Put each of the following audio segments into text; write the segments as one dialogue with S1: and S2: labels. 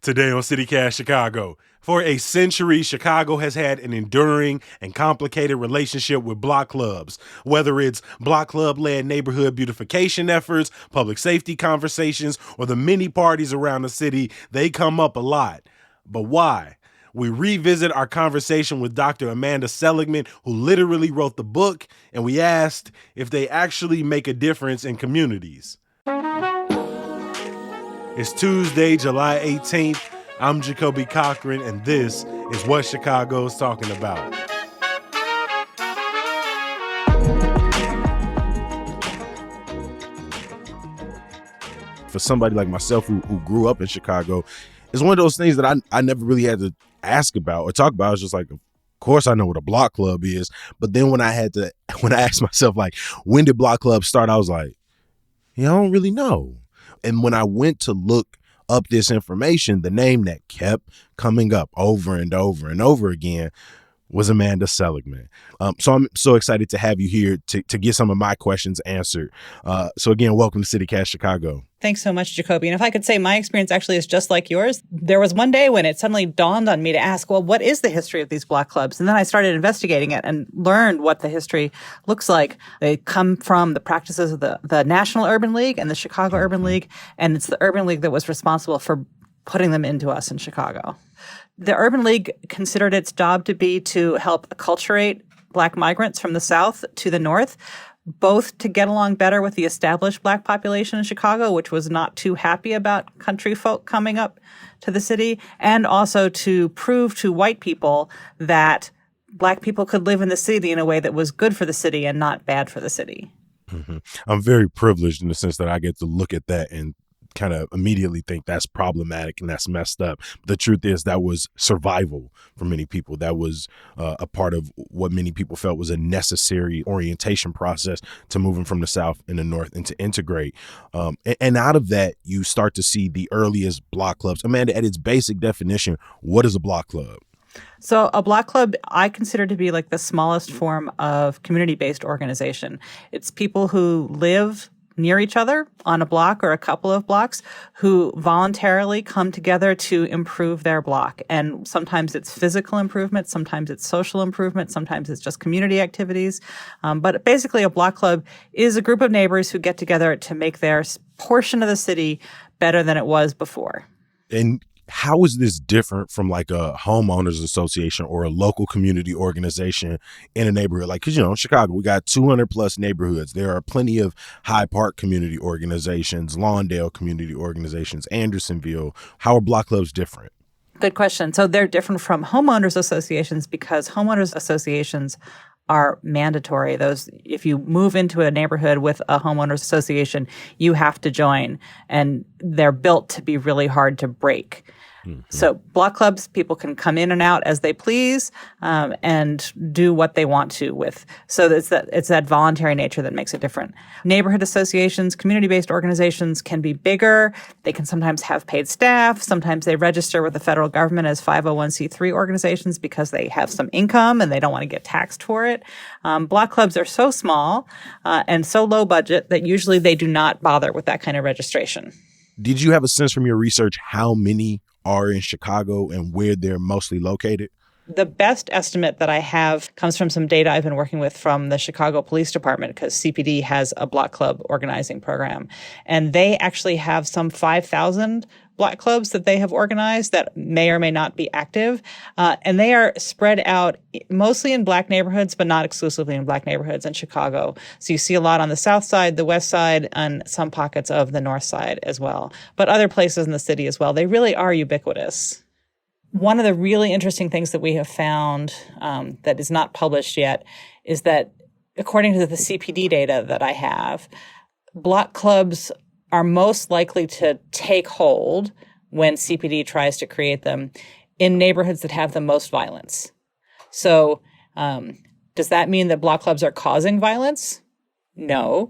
S1: Today on CityCast Chicago. For a century, Chicago has had an enduring and complicated relationship with block clubs. Whether it's block club-led neighborhood beautification efforts, public safety conversations, or the many parties around the city, they come up a lot. But why? We revisit our conversation with Dr. Amanda Seligman, who literally wrote the book, and we asked if they actually make a difference in communities. It's Tuesday, July 18th. I'm Jacoby Cochran, and this is What Chicago's Talking About. For somebody like myself who grew up in Chicago, it's one of those things that I never really had to ask about or talk about. It's just like, of course I know what a block club is. But then when I asked myself, like, when did block clubs start? I was like, yeah, I don't really know. And when I went to look up this information, the name that kept coming up over and over and over again was Amanda Seligman. So I'm so excited to have you here to get some of my questions answered. So again, welcome to CityCast Chicago.
S2: Thanks so much, Jacoby. And if I could say my experience actually is just like yours. There was one day when it suddenly dawned on me to ask, well, what is the history of these block clubs? And then I started investigating it and learned what the history looks like. They come from the practices of the National Urban League and the Chicago Urban League. And it's the Urban League that was responsible for putting them into us in Chicago. The Urban League considered its job to be to help acculturate Black migrants from the South to the North, both to get along better with the established Black population in Chicago, which was not too happy about country folk coming up to the city, and also to prove to white people that Black people could live in the city in a way that was good for the city and not bad for the city.
S1: Mm-hmm. I'm very privileged in the sense that I get to look at that and kind of immediately think that's problematic and that's messed up. But the truth is that was survival for many people. That was a part of what many people felt was a necessary orientation process to moving from the South and the North and to integrate. And out of that, you start to see the earliest block clubs. Amanda, at its basic definition, what is a block club?
S2: So a block club I consider to be like the smallest form of community-based organization. It's people who live near each other on a block or a couple of blocks who voluntarily come together to improve their block. And sometimes it's physical improvement, sometimes it's social improvement, sometimes it's just community activities. But basically a block club is a group of neighbors who get together to make their portion of the city better than it was before.
S1: And how is this different from like a homeowners association or a local community organization in a neighborhood? Like, because, you know, in Chicago, we got 200 plus neighborhoods. There are plenty of Hyde Park community organizations, Lawndale community organizations, Andersonville. How are block clubs different?
S2: Good question. So they're different from homeowners associations because homeowners associations are mandatory. Those, if you move into a neighborhood with a homeowners association, you have to join, and they're built to be really hard to break. Mm-hmm. So block clubs, people can come in and out as they please, and do what they want to with. So it's that voluntary nature that makes it different. Neighborhood associations, community-based organizations can be bigger. They can sometimes have paid staff. Sometimes they register with the federal government as 501c3 organizations because they have some income and they don't want to get taxed for it. Block clubs are so small and so low budget that usually they do not bother with that kind of registration.
S1: Did you have a sense from your research how many are in Chicago and where they're mostly located?
S2: The best estimate that I have comes from some data I've been working with from the Chicago Police Department, because CPD has a block club organizing program. And they actually have some 5,000 block clubs that they have organized that may or may not be active. And they are spread out mostly in Black neighborhoods, but not exclusively in Black neighborhoods in Chicago. So you see a lot on the South Side, the West Side, and some pockets of the North Side as well. But other places in the city as well. They really are ubiquitous. One of the really interesting things that we have found that is not published yet is that, according to the CPD data that I have, block clubs are most likely to take hold when CPD tries to create them in neighborhoods that have the most violence. So does that mean that block clubs are causing violence? No,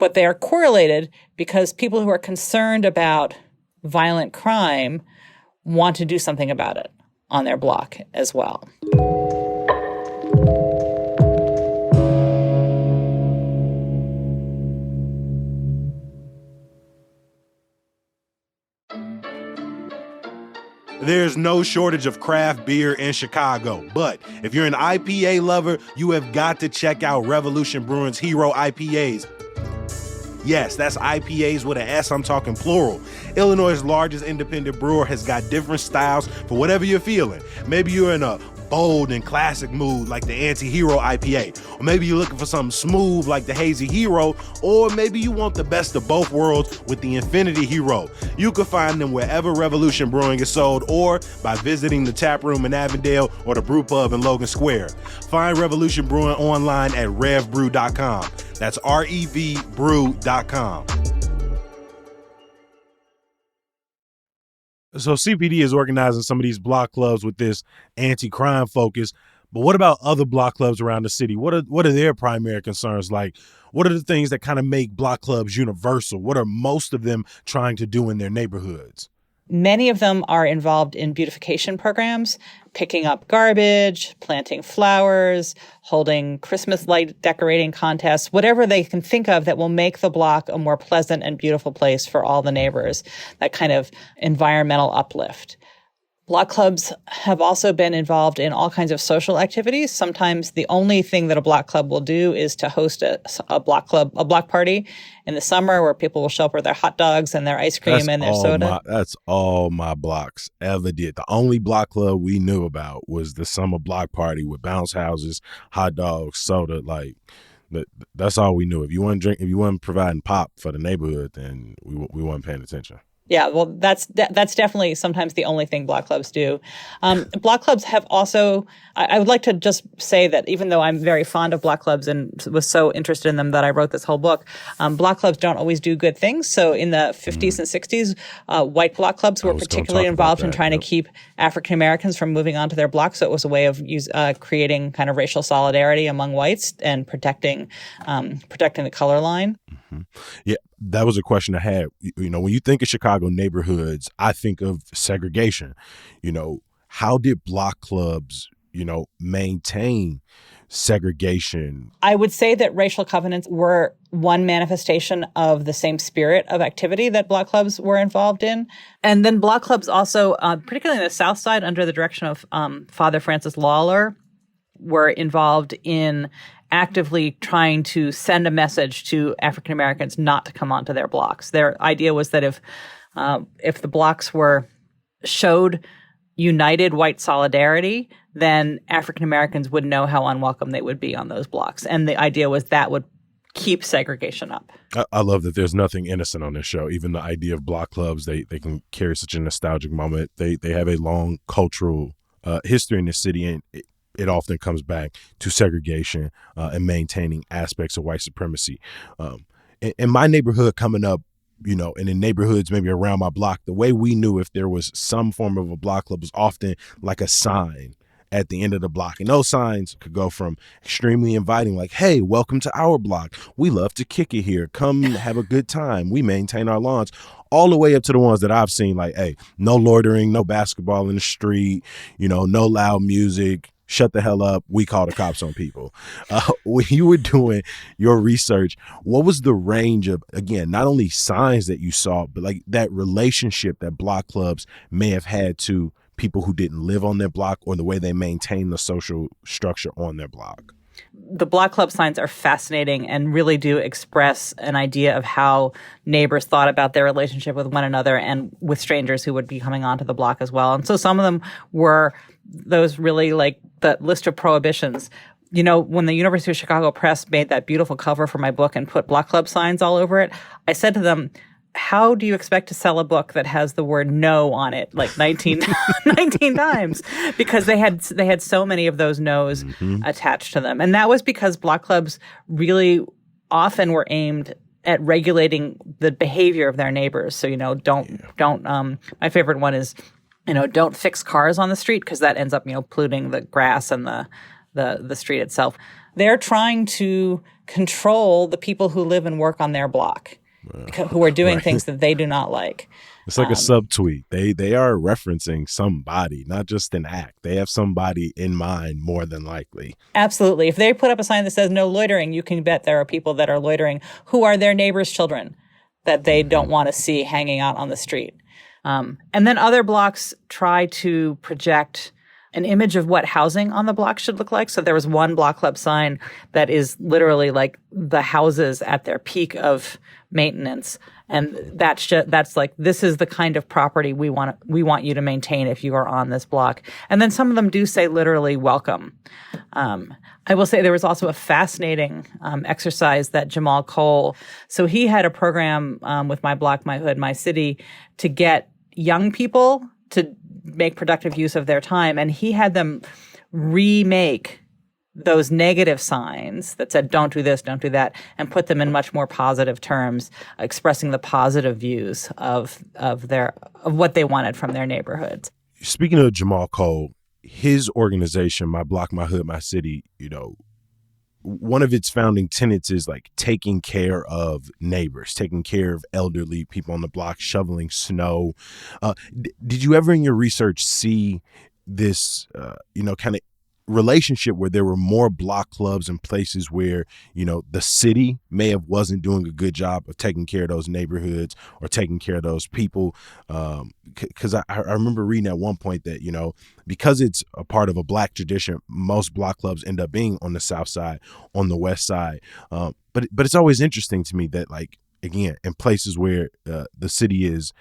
S2: but they are correlated because people who are concerned about violent crime want to do something about it on their block as well.
S1: There's no shortage of craft beer in Chicago, but if you're an IPA lover, you have got to check out Revolution Brewing's Hero IPAs. Yes, that's IPAs with an S, I'm talking plural. Illinois' largest independent brewer has got different styles for whatever you're feeling. Maybe you're in a bold and classic mood like the Anti-Hero IPA, or maybe you're looking for something smooth like the Hazy Hero, or maybe you want the best of both worlds with the Infinity Hero. You can find them wherever Revolution Brewing is sold, or by visiting the tap room in Avondale or the brew pub in Logan Square. Find Revolution Brewing online at revbrew.com. That's REVbrew.com. So CPD is organizing some of these block clubs with this anti-crime focus. But what about other block clubs around the city? What are their primary concerns? Like, what are the things that kind of make block clubs universal? What are most of them trying to do in their neighborhoods?
S2: Many of them are involved in beautification programs, picking up garbage, planting flowers, holding Christmas light decorating contests, whatever they can think of that will make the block a more pleasant and beautiful place for all the neighbors, that kind of environmental uplift. Block clubs have also been involved in all kinds of social activities. Sometimes the only thing that a block club will do is to host a block party in the summer where people will show up with their hot dogs and their ice cream and their soda.
S1: That's all my blocks ever did. The only block club we knew about was the summer block party with bounce houses, hot dogs, soda. Like, that's all we knew. If you weren't providing pop for the neighborhood, then we weren't paying attention.
S2: Yeah, well, that's definitely sometimes the only thing block clubs do. Block clubs have also, I would like to just say that even though I'm very fond of block clubs and was so interested in them that I wrote this whole book, block clubs don't always do good things. So in the 50s and 60s, white block clubs were particularly involved in trying to keep African Americans from moving onto their block. So it was a way of creating kind of racial solidarity among whites and protecting the color line.
S1: Mm-hmm. Yeah, that was a question I had. You know, when you think of Chicago neighborhoods, I think of segregation. You know, how did block clubs, maintain segregation?
S2: I would say that racial covenants were one manifestation of the same spirit of activity that block clubs were involved in. And then block clubs also, particularly in the South Side under the direction of Father Francis Lawler, were involved in actively trying to send a message to African Americans not to come onto their blocks. Their idea was that if the blocks showed united white solidarity, then African Americans would know how unwelcome they would be on those blocks. And the idea was that would keep segregation up.
S1: I love that there's nothing innocent on this show. Even the idea of block clubs, they can carry such a nostalgic moment. They have a long cultural history in this city, and it often comes back to segregation and maintaining aspects of white supremacy. In my neighborhood coming up, and in neighborhoods maybe around my block, the way we knew if there was some form of a block club was often like a sign at the end of the block. And those signs could go from extremely inviting, like, hey, welcome to our block. We love to kick it here. Come have a good time. We maintain our lawns. All the way up to the ones that I've seen, like, hey, no loitering, no basketball in the street, no loud music. Shut the hell up. We call the cops on people. When you were doing your research, what was the range of, again, not only signs that you saw, but like that relationship that block clubs may have had to people who didn't live on their block, or the way they maintain the social structure on their block?
S2: The block club signs are fascinating and really do express an idea of how neighbors thought about their relationship with one another and with strangers who would be coming onto the block as well. And so some of them were those really like the list of prohibitions. When the University of Chicago Press made that beautiful cover for my book and put block club signs all over it, I said to them, how do you expect to sell a book that has the word no on it like 19 times? Because they had so many of those no's attached to them. And that was because block clubs really often were aimed at regulating the behavior of their neighbors. So, don't my favorite one is, don't fix cars on the street, because that ends up, polluting the grass and the street itself. They're trying to control the people who live and work on their block. Who are doing things that they do not like.
S1: It's like a subtweet. They are referencing somebody, not just an act. They have somebody in mind more than likely.
S2: Absolutely. If they put up a sign that says no loitering, you can bet there are people that are loitering who are their neighbors' children that they don't want to see hanging out on the street. And then other blocks try to project an image of what housing on the block should look like. So there was one block club sign that is literally like the houses at their peak of maintenance. And that's like, this is the kind of property we want you to maintain if you are on this block. And then some of them do say literally welcome. I will say there was also a fascinating exercise that Jamal Cole, so he had a program with My Block, My Hood, My City to get young people to make productive use of their time. And he had them remake those negative signs that said, don't do this, don't do that, and put them in much more positive terms, expressing the positive views of what they wanted from their neighborhoods.
S1: Speaking of Jamal Cole, his organization, My Block, My Hood, My City, one of its founding tenets is like taking care of neighbors, taking care of elderly people on the block, shoveling snow. Did you ever in your research see this, kind of relationship where there were more block clubs and places where, the city may have wasn't doing a good job of taking care of those neighborhoods or taking care of those people? Because I remember reading at one point that, because it's a part of a black tradition, most block clubs end up being on the south side, on the west side. But it's always interesting to me that, like, again, in places where the city is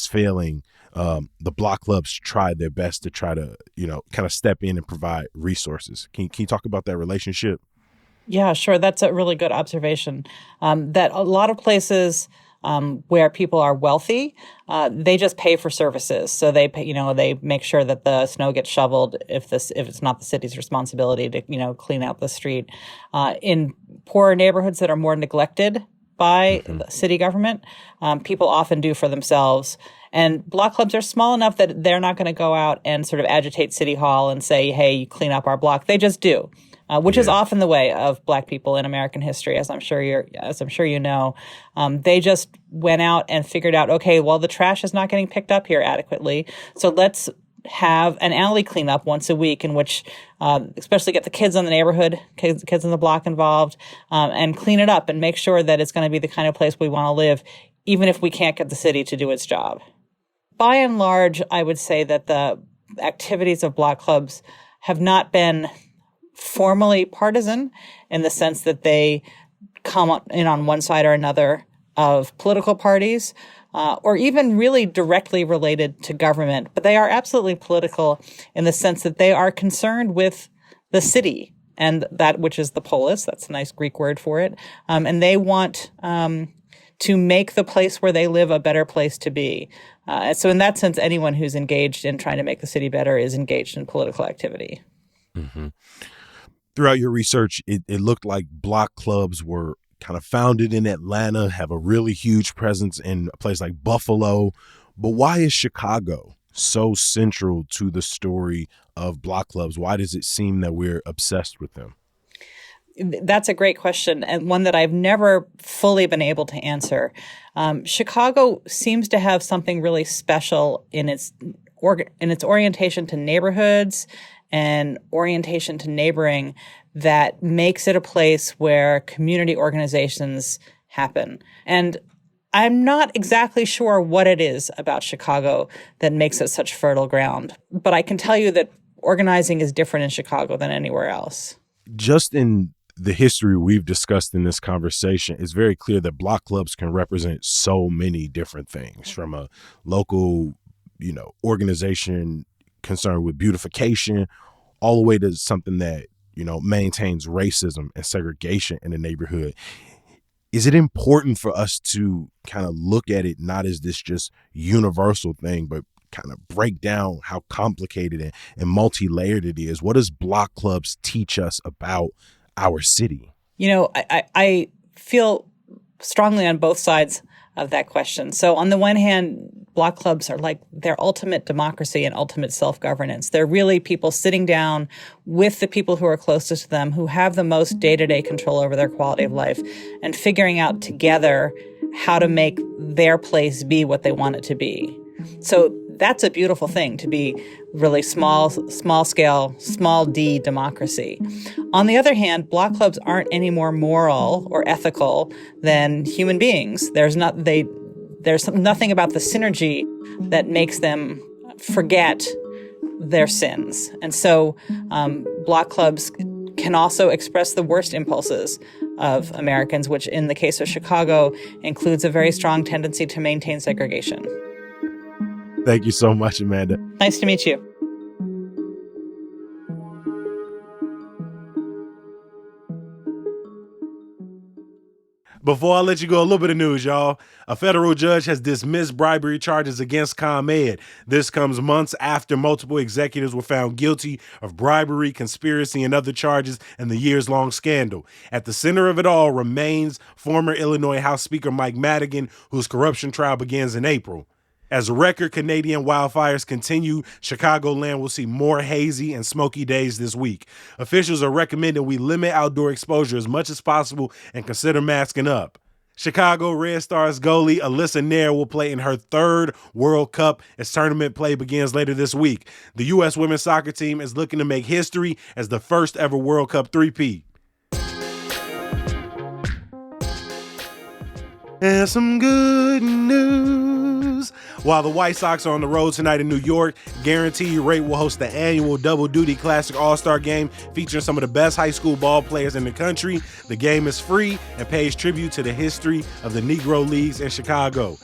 S1: failing, the block clubs try their best to try to, kind of step in and provide resources. Can you talk about that relationship?
S2: Yeah, sure. That's a really good observation. That a lot of places where people are wealthy, they just pay for services. So they pay, they make sure that the snow gets shoveled if it's not the city's responsibility to, clean out the street. In poorer neighborhoods that are more neglected by the city government, people often do for themselves. And block clubs are small enough that they're not going to go out and sort of agitate City Hall and say, hey, you clean up our block. They just do, which is often the way of black people in American history, as I'm sure you know. They just went out and figured out, okay, well, the trash is not getting picked up here adequately, so let's have an alley cleanup once a week in which especially get the kids in the neighborhood, kids in the block involved, and clean it up and make sure that it's going to be the kind of place we want to live, even if we can't get the city to do its job. By and large, I would say that the activities of block clubs have not been formally partisan in the sense that they come in on one side or another of political parties, or even really directly related to government. But they are absolutely political in the sense that they are concerned with the city and that which is the polis. That's a nice Greek word for it. And they want to make the place where they live a better place to be. So in that sense, anyone who's engaged in trying to make the city better is engaged in political activity.
S1: Mm-hmm. Throughout your research, it looked like block clubs were kind of founded in Atlanta, have a really huge presence in a place like Buffalo. But why is Chicago so central to the story of block clubs? Why does it seem that we're obsessed with them?
S2: That's a great question, and one that I've never fully been able to answer. Chicago seems to have something really special in its orientation to neighborhoods and orientation to neighboring that makes it a place where community organizations happen. And I'm not exactly sure what it is about Chicago that makes it such fertile ground, but I can tell you that organizing is different in Chicago than anywhere else.
S1: Just in the history we've discussed in this conversation, it's very clear that block clubs can represent so many different things, from a local, organization concerned with beautification, all the way to something that, maintains racism and segregation in the neighborhood. Is it important for us to kind of look at it not as this just universal thing, but kind of break down how complicated and multi-layered it is? What does block clubs teach us about our city?
S2: I feel strongly on both sides of that question. So on the one hand, block clubs are like their ultimate democracy and ultimate self-governance. They're really people sitting down with the people who are closest to them, who have the most day-to-day control over their quality of life, and figuring out together how to make their place be what they want it to be. So that's a beautiful thing, to be really small scale, small d democracy. On the other hand, block clubs aren't any more moral or ethical than human beings. There's nothing about the synergy that makes them forget their sins. And so block clubs can also express the worst impulses of Americans, which in the case of Chicago includes a very strong tendency to maintain segregation.
S1: Thank you so much, Amanda.
S2: Nice to meet you.
S1: Before I let you go, a little bit of news, y'all. A federal judge has dismissed bribery charges against ComEd. This comes months after multiple executives were found guilty of bribery, conspiracy, and other charges in the years-long scandal. At the center of it all remains former Illinois House Speaker Mike Madigan, whose corruption trial begins in April. As record Canadian wildfires continue, Chicagoland will see more hazy and smoky days this week. Officials are recommending we limit outdoor exposure as much as possible and consider masking up. Chicago Red Stars goalie Alyssa Nair will play in her third World Cup as tournament play begins later this week. The U.S. women's soccer team is looking to make history as the first ever World Cup three-peat. And some good news. While the White Sox are on the road tonight in New York, Guaranteed Rate will host the annual Double Duty Classic All-Star Game featuring some of the best high school ball players in the country. The game is free and pays tribute to the history of the Negro Leagues in Chicago.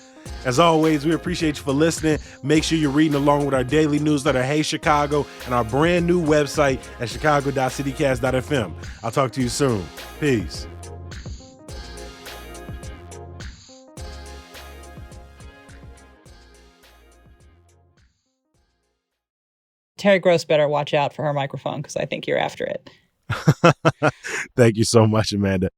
S1: As always, we appreciate you for listening. Make sure you're reading along with our daily newsletter, Hey Chicago, and our brand new website at chicago.citycast.fm. I'll talk to you soon. Peace.
S2: Terry Gross better watch out for her microphone because I think you're after it.
S1: Thank you so much, Amanda.